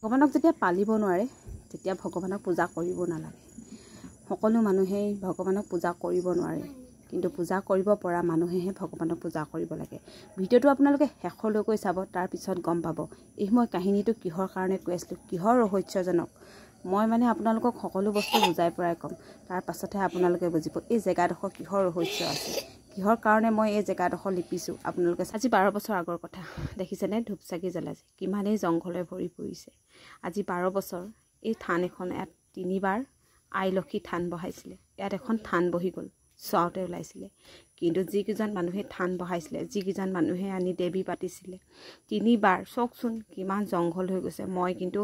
ভগৱানক যেতিয়া পালিব নোৱাৰে তেতিয়া ভগৱানক পূজা কৰিব নালাগে। সকলো মানুহেই ভগৱানক পূজা কৰিব নোৱাৰে, কিন্তু পূজা কৰিব পৰা মানুহেহে ভগৱানক পূজা কৰিব লাগে। ভিডিঅ'টো আপোনালোকে শেষলৈকৈ চাব, তাৰপিছত গম পাব এই মই কাহিনীটো কিহৰ কাৰণে কৈ আছিলোঁ, কিহৰ ৰহস্যজনক। মই আপোনালোকক সকলো বস্তু বুজাই পৰাই ক'ম, তাৰ পাছতহে আপোনালোকে বুজিব এই জেগাডোখৰ কিহৰ ৰহস্য আছে, কিহৰ কাৰণে মই এই জেগাডোখৰ লিপিছোঁ। আপোনালোকে আজি 12 বছৰ আগৰ কথা দেখিছেনে, ধূপ চাকি জ্বলাইছে, কিমানেই জংঘলে ভৰি পৰিছে। আজি 12 বছৰ এই থান এখন ইয়াত 3বাৰ আই লক্ষী থান বহাইছিলে। ইয়াত এখন থান বহি গ'ল, চোৱাওতে ওলাইছিলে। কিন্তু যিকেইজন মানুহে থান বহাইছিলে, যিকেইজন মানুহে আনি দেৱী পাতিছিলে, 3বাৰ চাওকচোন কিমান জংঘল হৈ গৈছে। মই কিন্তু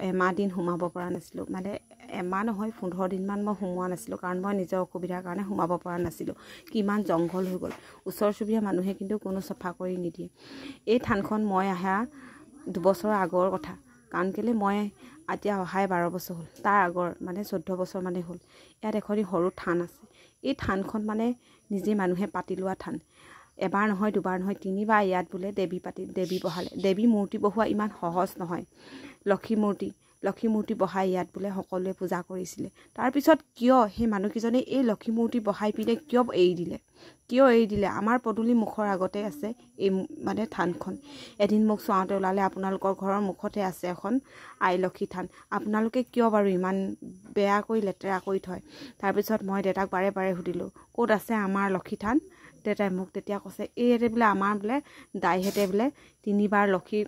এমাহ দিন সোমাব পৰা নাছিলোঁ, এমাহ নহয় 15 দিনমান মই সোমোৱা নাছিলোঁ, কাৰণ মই নিজৰ অসুবিধাৰ কাৰণে সোমাব পৰা নাছিলোঁ। কিমান জংঘল হৈ গ'ল। ওচৰ চুবুৰীয়া মানুহে কিন্তু কোনো চফা কৰি নিদিয়ে। এই থানখন মই অহা 2 বছৰৰ আগৰ কথা, কাৰণ কেলৈ মই এতিয়া অহাই 12 বছৰ হ'ল, তাৰ আগৰ 14 বছৰ হ'ল। ইয়াত এখন সৰু থান আছে। এই থানখন নিজে মানুহে পাতি লোৱা থান। এবাৰ নহয়, দুবাৰ নহয়, 3বাৰ ইয়াত বোলে দেৱী বহালে। দেৱী মূৰ্তি বহোৱা ইমান সহজ নহয়। লক্ষী মূৰ্তি বহাই ইয়াত বোলে সকলোৱে পূজা কৰিছিলে। তাৰপিছত কিয় সেই মানুহকেইজনে এই লক্ষী মূৰ্তি বহাই পিনে কিয় এৰি দিলে? আমাৰ পদূলি মুখৰ আগতে আছে এই থানখন। এদিন মোক চোৱাওতে ওলালে আপোনালোকৰ ঘৰৰ মুখতে আছে এখন আই লক্ষী থান। আপোনালোকে কিয় বাৰু ইমান বেয়া কৰি লেতেৰা কৰি থয়? তাৰপিছত মই দেউতাক বাৰে বাৰে সুধিলোঁ, ক'ত আছে আমাৰ লক্ষী থান? দেউতাই মোক তেতিয়া কৈছে, এইহেঁতে বোলে আমাৰ দাইহেঁতে 3বাৰ লক্ষী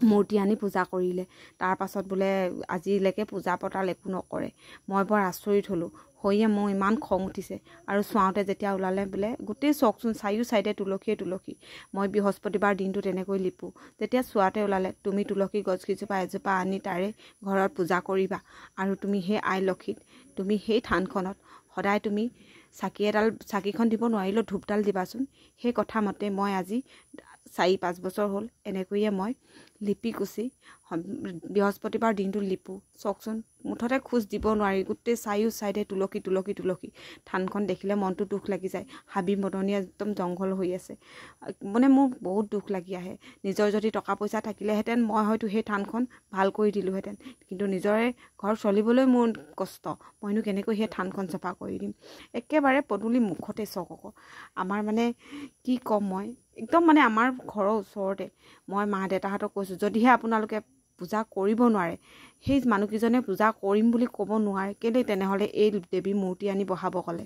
মূৰ্তি আনি পূজা কৰিলে, তাৰ পাছত বোলে আজিলৈকে পূজা পতাল একো নকৰে। মই বৰ আচৰিত হ'লোঁ। হৈয়ে মোৰ ইমান খং উঠিছে। আৰু চোৱাওতে যেতিয়া ওলালে বোলে গোটেই চকচোন চাৰিও চাইডে তুলসী। মই বৃহস্পতিবাৰ দিনটো তেনেকৈ লিপোঁ। তেতিয়া চোৱাতে ওলালে তুমি তুলসী গছকেইজোপা এজোপা আনি তাৰে ঘৰত পূজা কৰিবা, আৰু তুমি সেই আই লক্ষীত তুমি সেই থানখনত সদায় তুমি চাকিখন দিব নোৱাৰিলেও ধূপডাল দিবাচোন। সেই কথা মতে মই আজি 4-5 বছৰ হ'ল এনেকৈয়ে মই লিপি কুচি বৃহস্পতিবাৰ দিনটো লিপোঁ। চাওকচোন মুঠতে খোজ দিব নোৱাৰি, গোটেই চাৰিও চাইডে তুলসী। থানখন দেখিলে মনটো দুখ লাগি যায়। হাবি বননি একদম জংঘল হৈ আছে। মোৰ বহুত দুখ লাগি আহে। নিজৰ যদি টকা পইচা থাকিলেহেঁতেন মই হয়তো সেই থানখন ভাল কৰি দিলোঁহেঁতেন, কিন্তু নিজৰে ঘৰ চলিবলৈ মোৰ কষ্ট। মইনো কেনেকৈ সেই থানখন চফা কৰি দিম? একেবাৰে পদূলি মুখতে চাওক আকৌ। আমাৰ কি ক'ম মই, একদম আমাৰ ঘৰৰ ওচৰতে। মই মা দেউতাহঁতক কৈছোঁ, যদিহে আপোনালোকে পূজা কৰিব নোৱাৰে, সেই মানুহকেইজনে পূজা কৰিম বুলি ক'ব নোৱাৰে কেলৈ তেনেহ'লে এই দেৱী মূৰ্তি আনি বহাব ক'লে?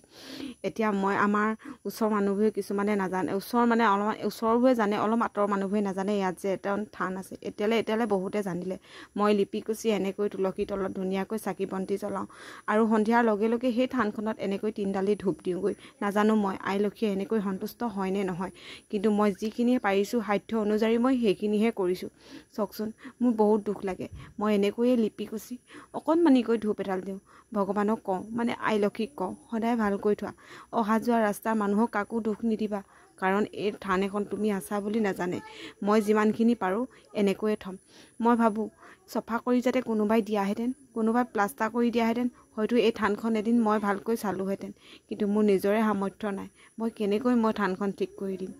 এতিয়া মই আমাৰ ওচৰৰ মানুহবোৰে কিছুমানে নাজানে, অলপমান ওচৰবোৰে জানে, অলপ আঁতৰৰ মানুহবোৰে নাজানে ইয়াত যে এটা থান আছে। এতিয়ালৈ বহুতে জানিলে। মই লিপি কুচি এনেকৈ তুলসীৰ তলত ধুনীয়াকৈ চাকি বন্তি জ্বলাওঁ, আৰু সন্ধিয়াৰ লগে লগে সেই থানখনত এনেকৈ 3 ডালি ধূপ দিওঁগৈ। নাজানো মই আই লক্ষীয়ে এনেকৈ সন্তুষ্ট হয় নে নহয়, কিন্তু মই যিখিনি পাৰিছোঁ সাধ্য অনুযায়ী মই সেইখিনিহে কৰিছোঁ। চাওকচোন মোৰ বহুত দুখ লাগে। মই এনেকৈয়ে লিপি কুচি অকণমানিকৈ ধূপ এডাল দিওঁ। ভগৱানক কওঁ, আই লক্ষীক কওঁ, সদায় ভালকৈ থোৱা। অহা যোৱা ৰাস্তাৰ মানুহক কাকো দুখ নিদিবা, কাৰণ এই থান এখন তুমি আছা বুলি নাজানে। মই যিমানখিনি পাৰোঁ এনেকৈয়ে থ'ম। মই ভাবোঁ চফা কৰি যাতে কোনোবাই দিয়াহেঁতেন, কোনোবাই প্লাষ্টাৰ কৰি দিয়াহেঁতেন, হয়তো এই থানখন এদিন মই ভালকৈ চালোহেঁতেন। কিন্তু মোৰ নিজৰে সামৰ্থ্য নাই। মই কেনেকৈ থানখন ঠিক কৰি দিম?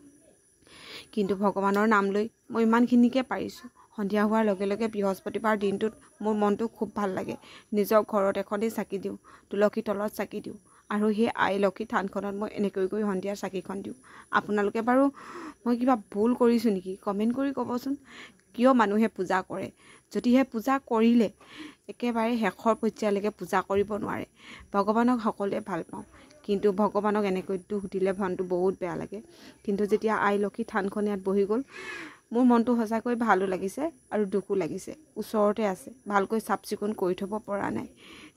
কিন্তু ভগৱানৰ নাম লৈ মই ইমানখিনিকে পাৰিছোঁ। সন্ধিয়া হোৱাৰ লগে লগে বৃহস্পতিবাৰ দিনটোত মোৰ মনটো খুব ভাল লাগে। নিজৰ ঘৰত এখনেই চাকি দিওঁ, তুলসী তলত চাকি দিওঁ, আৰু সেই আই লক্ষী থানখনত মই এনেকৈ সন্ধিয়াৰ চাকিখন দিওঁ। আপোনালোকে বাৰু মই কিবা ভুল কৰিছোঁ নেকি? কমেণ্ট কৰি ক'বচোন। কিয় মানুহে পূজা কৰে? যদিহে পূজা কৰিলে একেবাৰে শেষৰ পৰ্যায়লৈকে পূজা কৰিব নোৱাৰে। ভগৱানক সকলোৱে ভাল পাওঁ, কিন্তু ভগৱানক এনেকৈ দুখ দিলে মনটো বহুত বেয়া লাগে। কিন্তু যেতিয়া আই লক্ষী থানখন ইয়াত বহি গ'ল, মোৰ মনটো সঁচাকৈ ভালো লাগিছে আৰু দুখো লাগিছে। ওচৰতে আছে, ভালকৈ চাফ চিকুণ কৰি থ'ব পৰা নাই।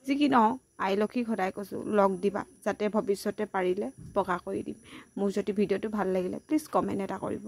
যি কি নহওক, আই লক্ষীক সদায় কৈছোঁ লগ দিবা, যাতে ভৱিষ্যতে পাৰিলে পকা কৰি দিম। মোৰ যদি ভিডিঅ'টো ভাল লাগিলে প্লিজ কমেণ্ট এটা কৰিব।